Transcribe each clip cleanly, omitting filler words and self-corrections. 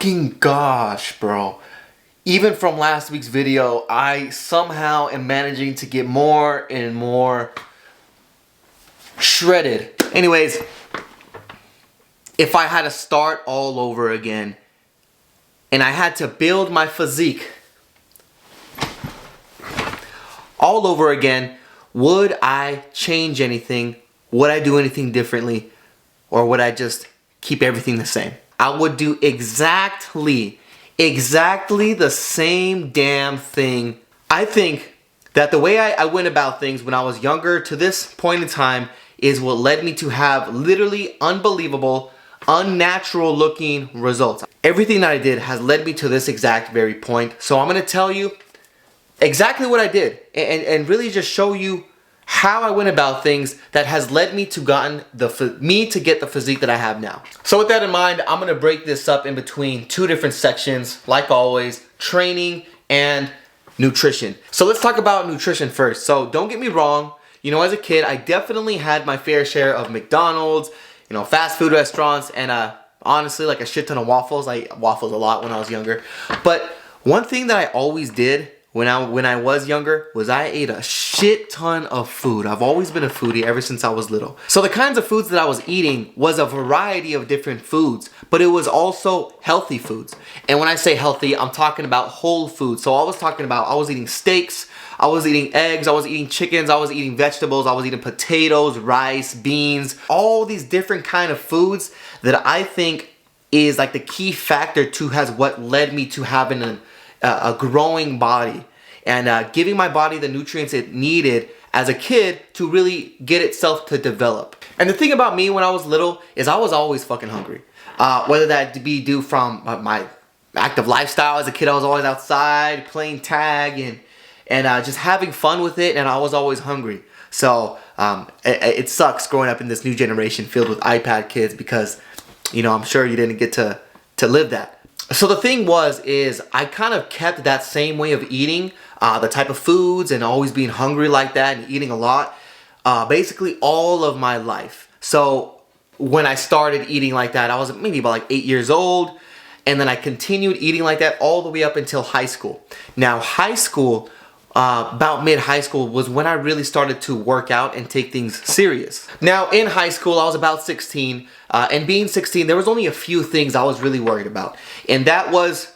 fucking gosh, bro. Even from last week's video, I somehow am managing to get more and more shredded. Anyways, if I had to start all over again and I had to build my physique all over again, would I change anything? Would I do anything differently? Or would I just keep everything the same? I would do exactly the same damn thing. I think that the way I went about things when I was younger to this point in time is what led me to have literally unbelievable, unnatural looking results. Everything that I did has led me to this exact very point. So I'm gonna tell you exactly what I did and really just show you how I went about things that has led me to get the physique that I have now. So with that in mind, I'm gonna break this up in between two different sections, like always, training and nutrition. So let's talk about nutrition first. So don't get me wrong, you know, as a kid, I definitely had my fair share of McDonald's, you know, fast food restaurants, and honestly, like a shit ton of waffles. I ate waffles a lot when I was younger. But one thing that I always did when I was younger was I ate a shit ton of food. I've always been a foodie ever since I was little. So the kinds of foods that I was eating was a variety of different foods, but it was also healthy foods. And when I say healthy, I'm talking about whole foods. So I was eating steaks, I was eating eggs, I was eating chickens, I was eating vegetables, I was eating potatoes, rice, beans, all these different kind of foods that I think is like the key factor to what led me to having a growing body and giving my body the nutrients it needed as a kid to really get itself to develop. And the thing about me when I was little is I was always fucking hungry. Whether that be due from my active lifestyle as a kid, I was always outside playing tag and just having fun with it, and I was always hungry. So it sucks growing up in this new generation filled with iPad kids because, you know, I'm sure you didn't get to live that. So the thing is I kind of kept that same way of eating, the type of foods and always being hungry like that and eating a lot, basically all of my life. So when I started eating like that, I was maybe about like 8 years old, and then I continued eating like that all the way up until high school. Now high school, about mid-high school was when I really started to work out and take things serious. Now in high school, I was about 16, and being 16, there was only a few things I was really worried about. And that was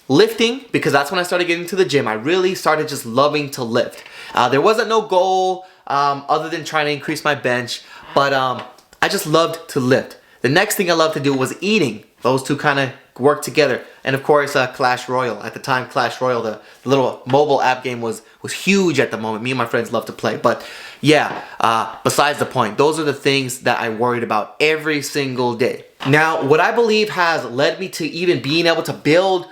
lifting, because that's when I started getting to the gym. I really started just loving to lift. There wasn't no goal other than trying to increase my bench, but I just loved to lift. The next thing I loved to do was eating. Those two kind of work together. And of course, Clash Royale. At the time, Clash Royale, the little mobile app game was huge at the moment. Me and my friends loved to play. But yeah, besides the point, those are the things that I worried about every single day. Now, what I believe has led me to even being able to build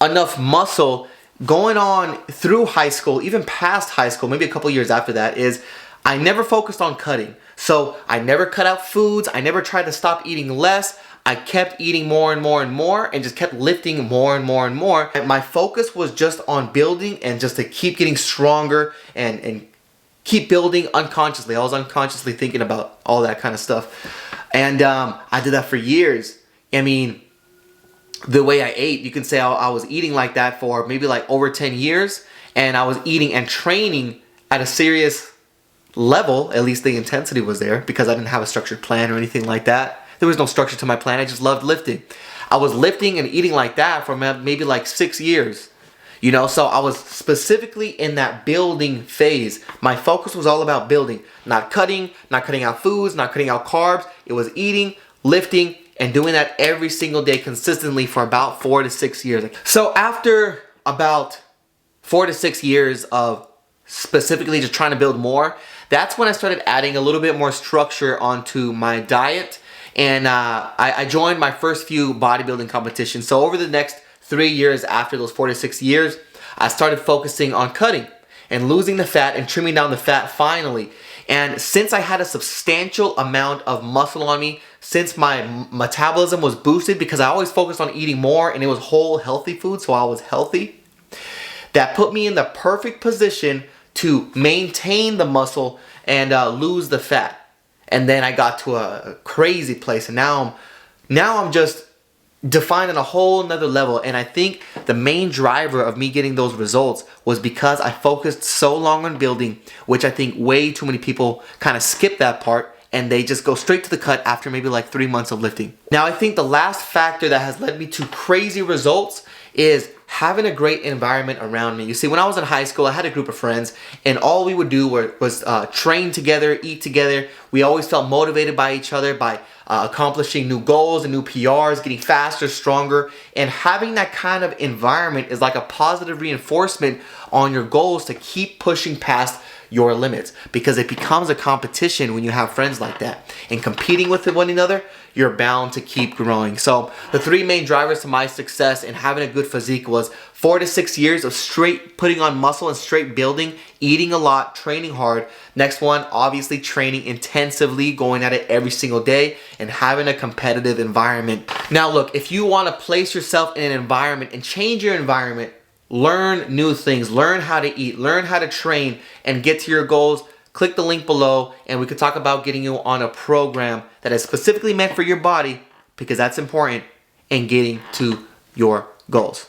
enough muscle going on through high school, even past high school, maybe a couple years after that, is I never focused on cutting. So I never cut out foods. I never tried to stop eating less. I kept eating more and more and more and just kept lifting more and more and more. And my focus was just on building and just to keep getting stronger and keep building unconsciously. I was unconsciously thinking about all that kind of stuff. And I did that for years. I mean, the way I ate, you can say I was eating like that for maybe like over 10 years. And I was eating and training at a serious level. At least the intensity was there because I didn't have a structured plan or anything like that. There was no structure to my plan. I just loved lifting. I was lifting and eating like that for maybe like 6 years. You know, so I was specifically in that building phase. My focus was all about building, not cutting out foods, not cutting out carbs. It was eating, lifting, and doing that every single day consistently for about 4 to 6 years. So after about 4 to 6 years of specifically just trying to build more, that's when I started adding a little bit more structure onto my diet. And I joined my first few bodybuilding competitions. So over the next 3 years after those 4 to 6 years, I started focusing on cutting and losing the fat and trimming down the fat finally. And since I had a substantial amount of muscle on me, since my metabolism was boosted because I always focused on eating more and it was whole healthy food, so I was healthy, that put me in the perfect position to maintain the muscle and lose the fat. And then I got to a crazy place, and now I'm just defined on a whole nother level. And I think the main driver of me getting those results was because I focused so long on building, which I think way too many people kind of skip that part and they just go straight to the cut after maybe like 3 months of lifting. Now, I think the last factor that has led me to crazy results is having a great environment around me. You see, when I was in high school, I had a group of friends, and all we would do was train together, eat together. We always felt motivated by each other, by accomplishing new goals and new PRs, getting faster, stronger. And having that kind of environment is like a positive reinforcement on your goals to keep pushing past your limits, because it becomes a competition when you have friends like that. And competing with one another, you're bound to keep growing. So the 3 main drivers to my success in having a good physique was 4 to 6 years of straight putting on muscle and straight building, eating a lot, training hard. Next one, obviously training intensively, going at it every single day, and having a competitive environment. Now look, if you want to place yourself in an environment and change your environment, learn new things, learn how to eat, learn how to train, and get to your goals, click the link below and we could talk about getting you on a program that is specifically meant for your body, because that's important, and getting to your goals.